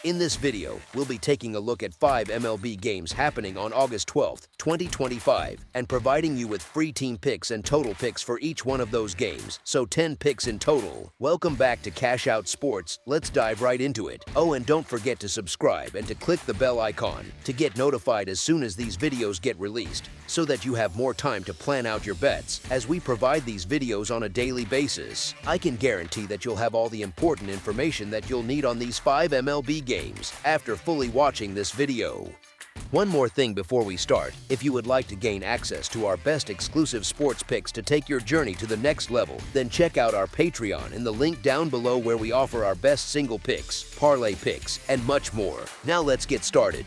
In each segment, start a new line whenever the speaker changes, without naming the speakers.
In this video, we'll be taking a look at 5 MLB games happening on August 12th, 2025, and providing you with free team picks and total picks for each one of those games, so 10 picks in total. Welcome back to Cash Out Sports. Let's dive right into it. Oh, and don't forget to subscribe and to click the bell icon to get notified as soon as these videos get released, so that you have more time to plan out your bets as we provide these videos on a daily basis. I can guarantee that you'll have all the important information that you'll need on these 5 MLB games after fully watching this video. One more thing before we start: if you would like to gain access to our best exclusive sports picks to take your journey to the next level, then check out our Patreon in the link down below, where we offer our best single picks, parlay picks, and much more. Now let's get started.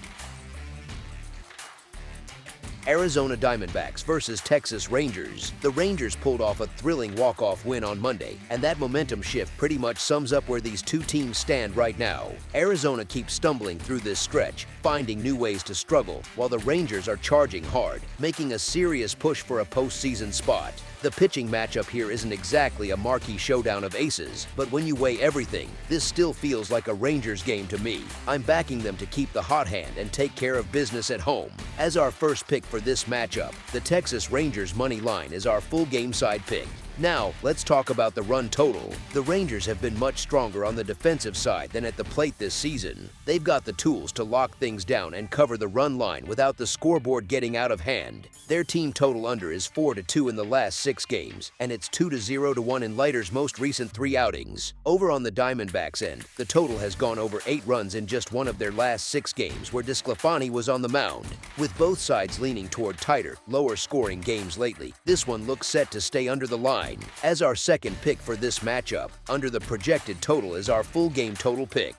Arizona Diamondbacks versus Texas Rangers. The Rangers pulled off a thrilling walk-off win on Monday, and that momentum shift pretty much sums up where these two teams stand right now. Arizona keeps stumbling through this stretch, finding new ways to struggle, while the Rangers are charging hard, making a serious push for a postseason spot. The pitching matchup here isn't exactly a marquee showdown of aces, but when you weigh everything, this still feels like a Rangers game to me. I'm backing them to keep the hot hand and take care of business at home. As our first pick for this matchup, the Texas Rangers money line is our full game side pick. Now, let's talk about the run total. The Rangers have been much stronger on the defensive side than at the plate this season. They've got the tools to lock things down and cover the run line without the scoreboard getting out of hand. Their team total under is 4-2 in the last 6 games, and it's 2-0-1 in Leiter's most recent 3 outings. Over on the Diamondbacks end, the total has gone over 8 runs in just one of their last 6 games, where DeSclafani was on the mound. With both sides leaning toward tighter, lower scoring games lately, this one looks set to stay under the line. As our second pick for this matchup, under the projected total is our full game total pick.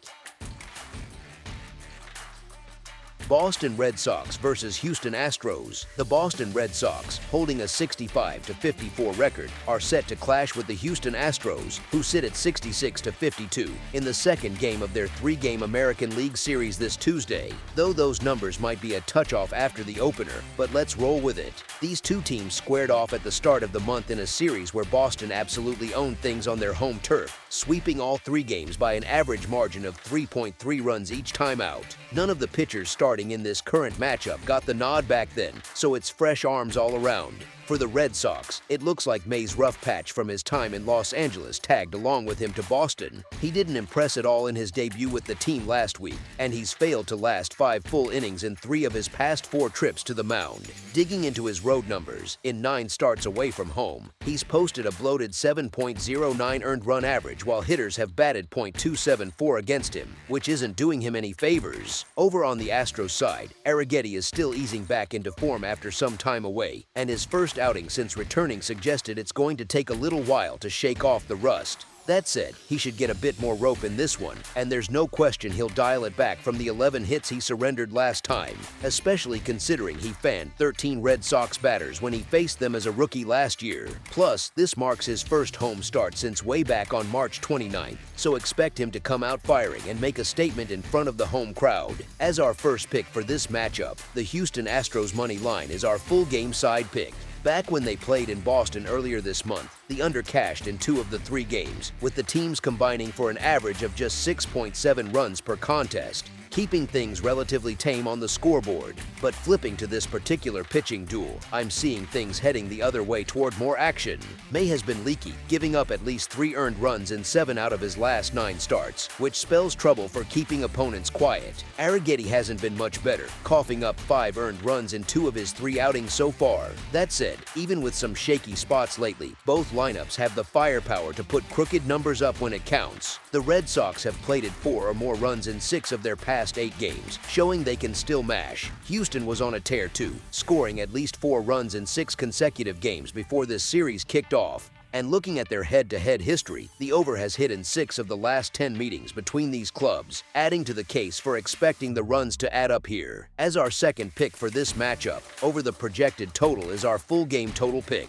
Boston Red Sox versus Houston Astros. The Boston Red Sox, holding a 65-54 record, are set to clash with the Houston Astros, who sit at 66-52 in the second game of their 3-game American League Series this Tuesday. Though those numbers might be a touch off after the opener, but let's roll with it. These two teams squared off at the start of the month in a series where Boston absolutely owned things on their home turf, sweeping all 3 games by an average margin of 3.3 runs each time out. None of the pitchers starting in this current matchup got the nod back then, so it's fresh arms all around. For the Red Sox, it looks like May's rough patch from his time in Los Angeles tagged along with him to Boston. He didn't impress at all in his debut with the team last week, and he's failed to last 5 full innings in 3 of his past 4 trips to the mound. Digging into his road numbers, in 9 starts away from home, he's posted a bloated 7.09 earned run average, while hitters have batted .274 against him, which isn't doing him any favors. Over on the Astros side, Arrighetti is still easing back into form after some time away, and his first outing since returning suggested it's going to take a little while to shake off the rust. That said, he should get a bit more rope in this one, and there's no question he'll dial it back from the 11 hits he surrendered last time, especially considering he fanned 13 Red Sox batters when he faced them as a rookie last year. Plus, this marks his first home start since way back on March 29th, so expect him to come out firing and make a statement in front of the home crowd. As our first pick for this matchup, the Houston Astros money line is our full game side pick. Back when they played in Boston earlier this month, the under cashed in 2 of the 3 games, with the teams combining for an average of just 6.7 runs per contest, keeping things relatively tame on the scoreboard. But flipping to this particular pitching duel, I'm seeing things heading the other way toward more action. May has been leaky, giving up at least 3 earned runs in 7 out of his last 9 starts, which spells trouble for keeping opponents quiet. Arrighetti hasn't been much better, coughing up 5 earned runs in 2 of his 3 outings so far. That said, even with some shaky spots lately, both lineups have the firepower to put crooked numbers up when it counts. The Red Sox have plated 4 or more runs in 6 of their past 8 games, showing they can still mash. Houston was on a tear too, scoring at least 4 runs in 6 consecutive games before this series kicked off. And looking at their head-to-head history, the over has hit in 6 of the last 10 meetings between these clubs, adding to the case for expecting the runs to add up here. As our second pick for this matchup, over the projected total is our full game total pick.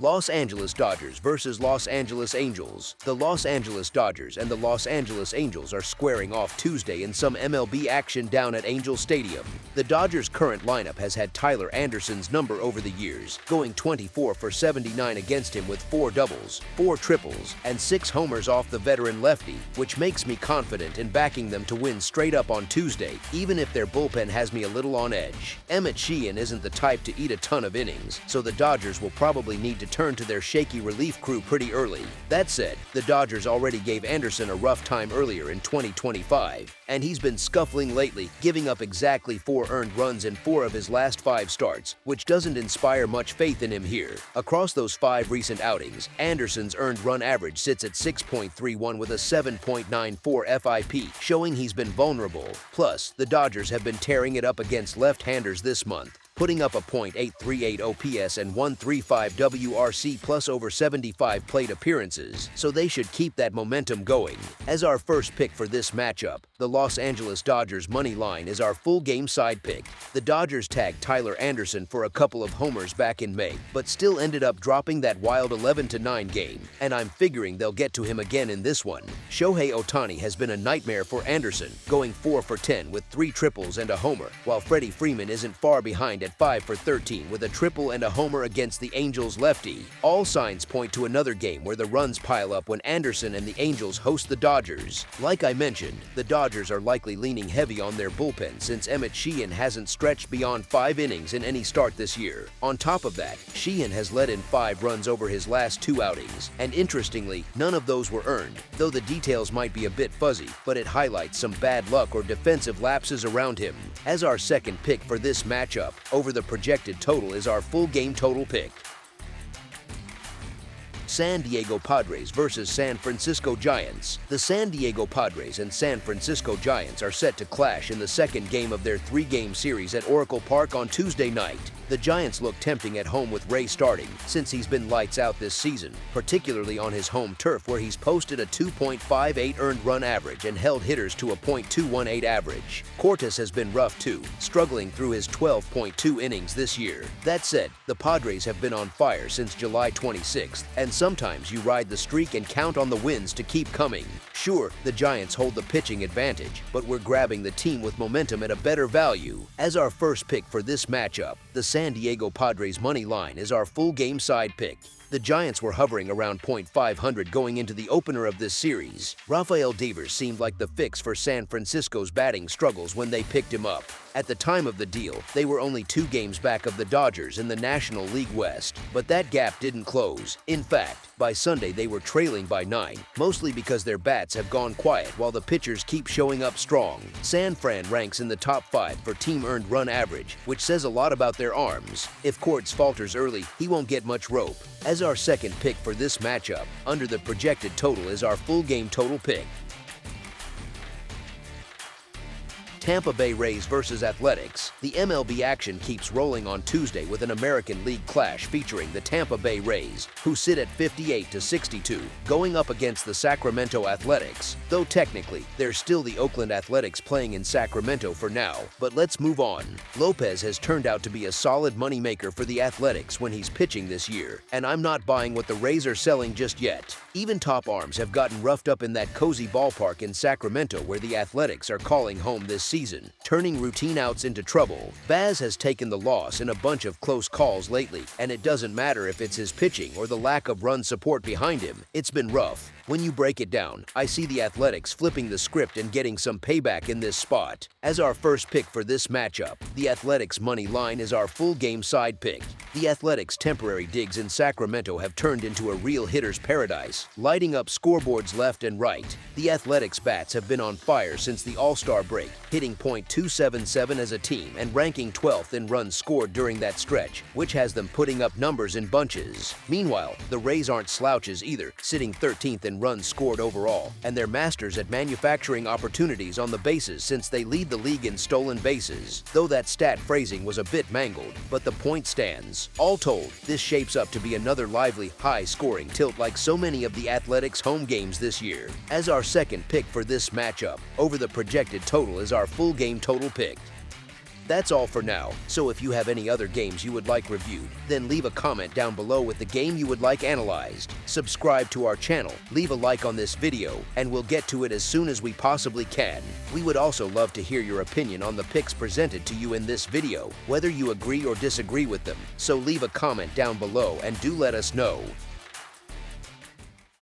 Los Angeles Dodgers versus Los Angeles Angels. The Los Angeles Dodgers and the Los Angeles Angels are squaring off Tuesday in some MLB action down at Angel Stadium. The Dodgers' current lineup has had Tyler Anderson's number over the years, going 24 for 79 against him with 4 doubles, 4 triples, and 6 homers off the veteran lefty, which makes me confident in backing them to win straight up on Tuesday, even if their bullpen has me a little on edge. Emmett Sheehan isn't the type to eat a ton of innings, so the Dodgers will probably need to turn to their shaky relief crew pretty early. That said, the Dodgers already gave Anderson a rough time earlier in 2025, and he's been scuffling lately, giving up exactly 4 earned runs in 4 of his last 5 starts, which doesn't inspire much faith in him here. Across those 5 recent outings, Anderson's earned run average sits at 6.31 with a 7.94 FIP, showing he's been vulnerable. Plus, the Dodgers have been tearing it up against left-handers this month, putting up a .838 OPS and 135 WRC plus over 75 plate appearances, so they should keep that momentum going. As our first pick for this matchup, the Los Angeles Dodgers money line is our full game side pick. The Dodgers tagged Tyler Anderson for a couple of homers back in May, but still ended up dropping that wild 11-9 game, and I'm figuring they'll get to him again in this one. Shohei Ohtani has been a nightmare for Anderson, going 4 for 10 with 3 triples and a homer, while Freddie Freeman isn't far behind at 5 for 13 with a triple and a homer against the Angels lefty. All signs point to another game where the runs pile up when Anderson and the Angels host the Dodgers. Like I mentioned, the Dodgers are likely leaning heavy on their bullpen since Emmett Sheehan hasn't stretched beyond 5 innings in any start this year. On top of that, Sheehan has let in 5 runs over his last 2 outings, and interestingly, none of those were earned, though the details might be a bit fuzzy, but it highlights some bad luck or defensive lapses around him. As our second pick for this matchup, over the projected total is our full game total pick. San Diego Padres versus San Francisco Giants. The San Diego Padres and San Francisco Giants are set to clash in the second game of their 3-game series at Oracle Park on Tuesday night. The Giants look tempting at home with Ray starting, since he's been lights out this season, particularly on his home turf where he's posted a 2.58 earned run average and held hitters to a .218 average. Cortes has been rough too, struggling through his 12.2 innings this year. That said, the Padres have been on fire since July 26th, and sometimes you ride the streak and count on the wins to keep coming. Sure, the Giants hold the pitching advantage, but we're grabbing the team with momentum at a better value. As our first pick for this matchup, the San Diego Padres money line is our full game side pick. The Giants were hovering around .500 going into the opener of this series. Rafael Devers seemed like the fix for San Francisco's batting struggles when they picked him up. At the time of the deal, they were only 2 games back of the Dodgers in the National League West, but that gap didn't close. In fact, by Sunday they were trailing by 9, mostly because their bats have gone quiet while the pitchers keep showing up strong. San Fran ranks in the top 5 for team earned run average, which says a lot about their arms. If Cortes falters early, he won't get much rope. As our second pick for this matchup, under the projected total is our full game total pick. Tampa Bay Rays versus Athletics. The MLB action keeps rolling on Tuesday with an American League clash featuring the Tampa Bay Rays, who sit at 58-62, going up against the Sacramento Athletics, though technically, they're still the Oakland Athletics playing in Sacramento for now. But let's move on. Lopez has turned out to be a solid moneymaker for the Athletics when he's pitching this year, and I'm not buying what the Rays are selling just yet. Even top arms have gotten roughed up in that cozy ballpark in Sacramento where the Athletics are calling home this season, turning routine outs into trouble. Baz has taken the loss in a bunch of close calls lately, and it doesn't matter if it's his pitching or the lack of run support behind him. It's been rough. When you break it down, I see the Athletics flipping the script and getting some payback in this spot. As our first pick for this matchup, the Athletics money line is our full game side pick. The Athletics' temporary digs in Sacramento have turned into a real hitter's paradise, lighting up scoreboards left and right. The Athletics' bats have been on fire since the All-Star break, hitting .277 as a team and ranking 12th in runs scored during that stretch, which has them putting up numbers in bunches. Meanwhile, the Rays aren't slouches either, sitting 13th in runs scored overall, and they're masters at manufacturing opportunities on the bases since they lead the league in stolen bases, though that stat phrasing was a bit mangled, but the point stands. All told, this shapes up to be another lively, high-scoring tilt like so many of the Athletics' home games this year. As our second pick for this matchup, over the projected total is our full game total pick. That's all for now, so if you have any other games you would like reviewed, then leave a comment down below with the game you would like analyzed. Subscribe to our channel, leave a like on this video, and we'll get to it as soon as we possibly can. We would also love to hear your opinion on the picks presented to you in this video, whether you agree or disagree with them, so leave a comment down below and do let us know.